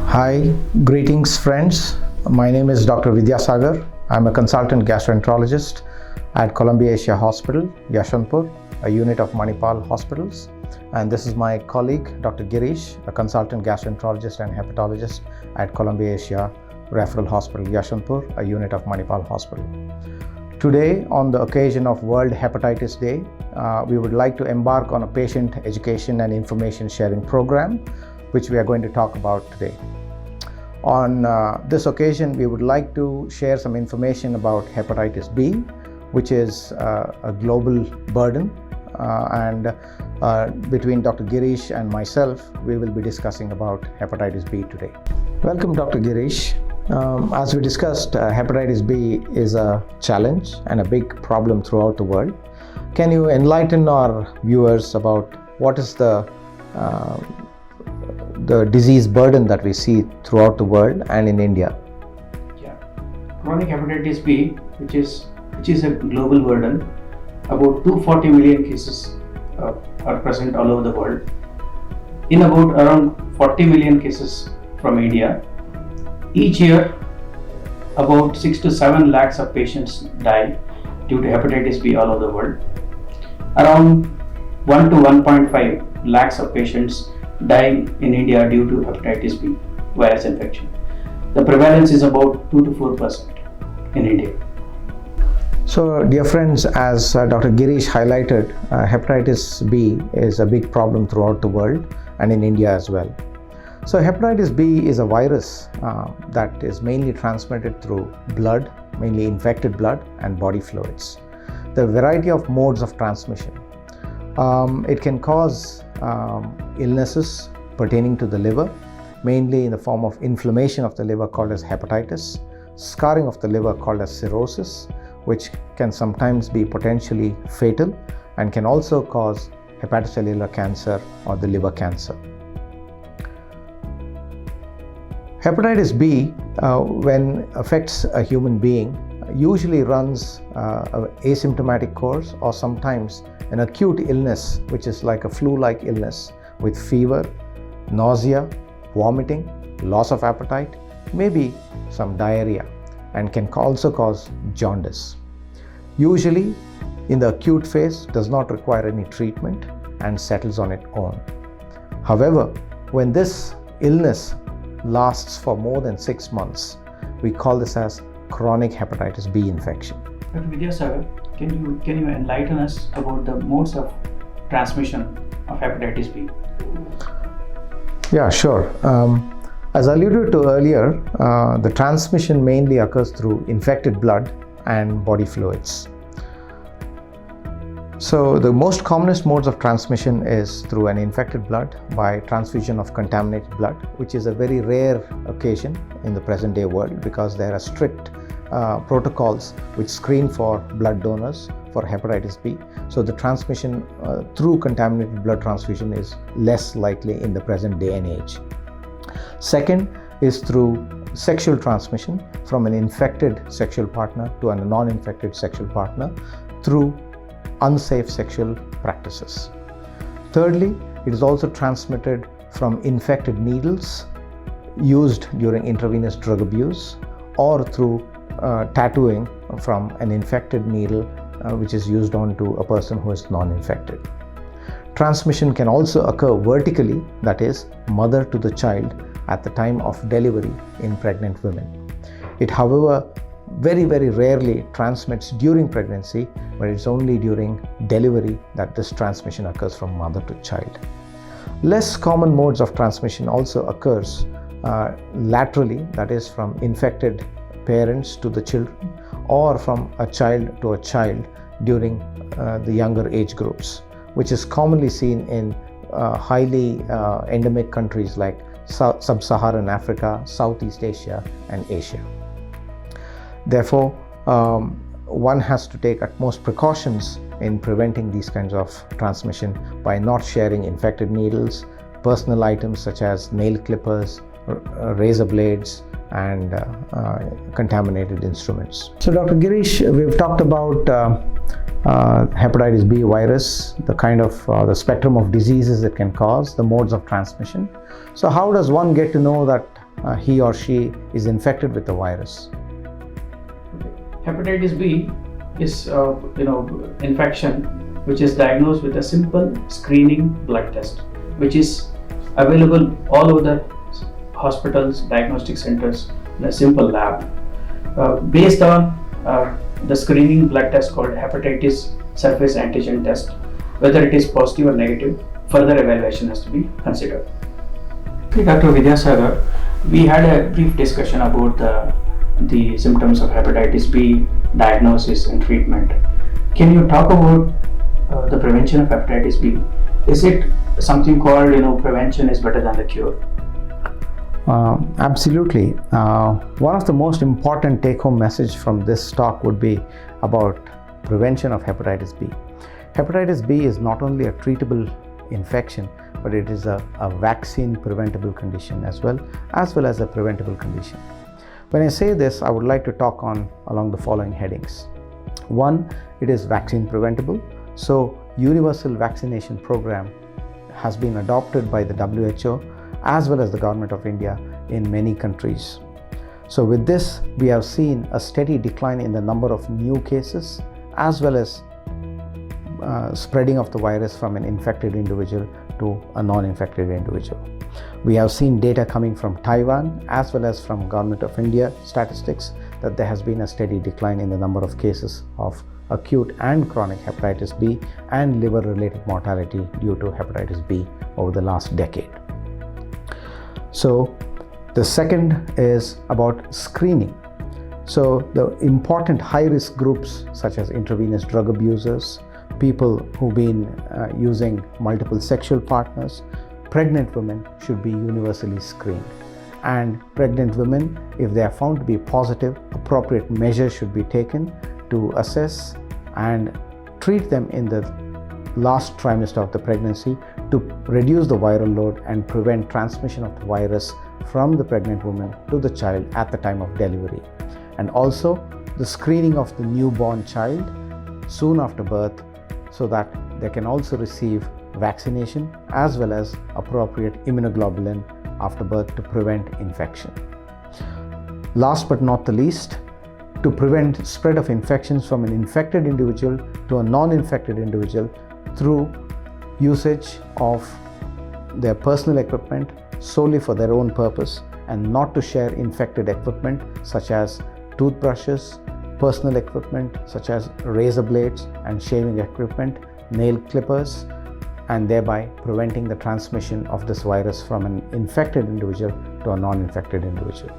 Hi, greetings friends. My name is Dr. Vidyasagar. I'm a consultant gastroenterologist at Columbia Asia Hospital, Yeshwanthpur, a unit of Manipal Hospitals. And this is my colleague, Dr. Girish, a consultant gastroenterologist and hepatologist at Columbia Asia Referral Hospital, Yeshwanthpur, a unit of Manipal Hospital. Today, on the occasion of World Hepatitis Day, we would like to embark on a patient education and information sharing program, which we are going to talk about today. On this occasion, we would like to share some information about hepatitis B, which is a global burden, and between Dr. Girish and myself, we will be discussing about hepatitis B today. Welcome, Dr. Girish. As we discussed, hepatitis B is a challenge and a big problem throughout the world. Can you enlighten our viewers about what is the disease burden that we see throughout the world and in India? Yeah, chronic hepatitis B, which is a global burden, about 240 million cases are present all over the world. In about around 40 million cases from India. Each year, about 6 to 7 lakhs of patients die due to hepatitis B all over the world. Around 1 to 1.5 lakhs of patients die in India due to hepatitis B virus infection. The prevalence is about 2 to 4% in India. So, dear friends, as Dr. Girish highlighted, hepatitis B is a big problem throughout the world and in India as well. So, hepatitis B is a virus that is mainly transmitted through blood, mainly infected blood and body fluids. There are a variety of modes of transmission. It can cause illnesses pertaining to the liver, mainly in the form of inflammation of the liver called as hepatitis, scarring of the liver called as cirrhosis, which can sometimes be potentially fatal and can also cause hepatocellular cancer or the liver cancer. Hepatitis B, when affects a human being, usually runs an asymptomatic course or sometimes an acute illness, which is like a flu-like illness with fever, nausea, vomiting, loss of appetite, maybe some diarrhea, and can also cause jaundice. Usually, in the acute phase, does not require any treatment and settles on its own. However, when this illness lasts for more than 6 months, we call this as chronic hepatitis B infection. Dr. Vidyasagar, can you enlighten us about the modes of transmission of hepatitis B? Yeah, sure. As alluded to earlier, the transmission mainly occurs through infected blood and body fluids. So the most commonest modes of transmission is through an infected blood by transfusion of contaminated blood, which is a very rare occasion in the present day world because there are strict protocols which screen for blood donors for hepatitis B. So the transmission through contaminated blood transfusion is less likely in the present day and age. Second is through sexual transmission from an infected sexual partner to a non-infected sexual partner through unsafe sexual practices. Thirdly, it is also transmitted from infected needles used during intravenous drug abuse or through tattooing from an infected needle which is used onto a person who is non-infected. Transmission can also occur vertically, that is, mother to the child at the time of delivery in pregnant women. It, however, very rarely transmits during pregnancy, but it's only during delivery that this transmission occurs from mother to child. Less common modes of transmission also occurs laterally, that is from infected parents to the children or from a child to a child during the younger age groups, which is commonly seen in highly endemic countries like Sub-Saharan Africa, Southeast Asia and Asia. Therefore, one has to take utmost precautions in preventing these kinds of transmission by not sharing infected needles, personal items such as nail clippers, razor blades, and contaminated instruments. So, Dr. Girish, we've talked about hepatitis B virus, the kind of the spectrum of diseases it can cause, the modes of transmission. So how does one get to know that he or she is infected with the virus. Hepatitis B is infection which is diagnosed with a simple screening blood test, which is available all over the hospitals, diagnostic centers in a simple lab. Based on the screening blood test called hepatitis surface antigen test, whether it is positive or negative, further evaluation has to be considered. Okay, Dr. Vidyasagar, we had a brief discussion about the symptoms of hepatitis B, diagnosis and treatment. Can you talk about the prevention of hepatitis B? Is it something called, prevention is better than the cure? Absolutely. One of the most important take-home message from this talk would be about prevention of hepatitis B. Hepatitis B is not only a treatable infection, but it is a vaccine preventable condition as well as a preventable condition. When I say this, I would like to talk along the following headings. One, it is vaccine preventable. So universal vaccination program has been adopted by the WHO as well as the government of India in many countries. So with this, we have seen a steady decline in the number of new cases as well as spreading of the virus from an infected individual to a non-infected individual. We have seen data coming from Taiwan as well as from Government of India statistics that there has been a steady decline in the number of cases of acute and chronic hepatitis B and liver-related mortality due to hepatitis B over the last decade. So the second is about screening. So the important high-risk groups such as intravenous drug abusers, people who've been using multiple sexual partners, pregnant women should be universally screened. And pregnant women, if they are found to be positive, appropriate measures should be taken to assess and treat them in the last trimester of the pregnancy to reduce the viral load and prevent transmission of the virus from the pregnant woman to the child at the time of delivery. And also the screening of the newborn child soon after birth so that they can also receive vaccination as well as appropriate immunoglobulin after birth to prevent infection. Last but not the least, to prevent spread of infections from an infected individual to a non-infected individual through usage of their personal equipment solely for their own purpose and not to share infected equipment such as toothbrushes, personal equipment such as razor blades and shaving equipment, nail clippers, and thereby preventing the transmission of this virus from an infected individual to a non-infected individual.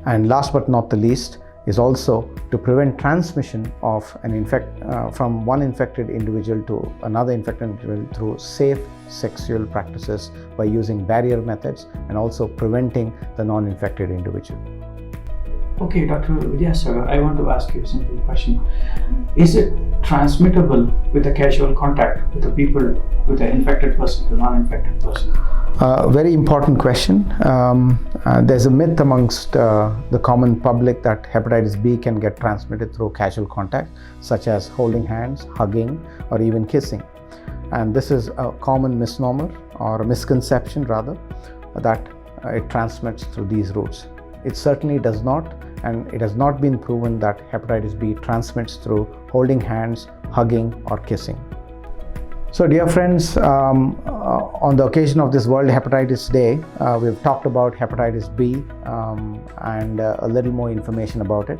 And last but not the least is also to prevent transmission of from one infected individual to another infected individual through safe sexual practices by using barrier methods and also preventing the non-infected individual. Okay, Dr. Vidyasagar, I want to ask you a simple question. Is it transmittable with a casual contact with the people, with the infected person to non-infected person? Very important question. There's a myth amongst the common public that hepatitis B can get transmitted through casual contact, such as holding hands, hugging, or even kissing. And this is a common misnomer or a misconception rather, that it transmits through these routes. It certainly does not, and it has not been proven that hepatitis B transmits through holding hands, hugging, or kissing. So dear friends, on the occasion of this World Hepatitis Day, we've talked about hepatitis B and a little more information about it.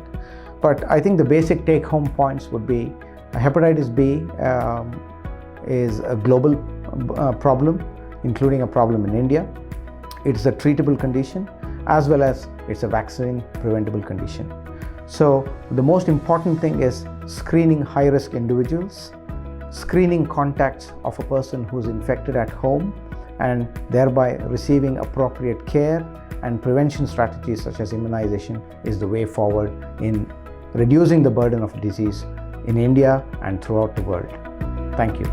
But I think the basic take-home points would be hepatitis B is a global problem, including a problem in India. It's a treatable condition as well as it's a vaccine preventable condition. So the most important thing is screening high-risk individuals, screening contacts of a person who's infected at home, and thereby receiving appropriate care, and prevention strategies such as immunization is the way forward in reducing the burden of disease in India and throughout the world. Thank you.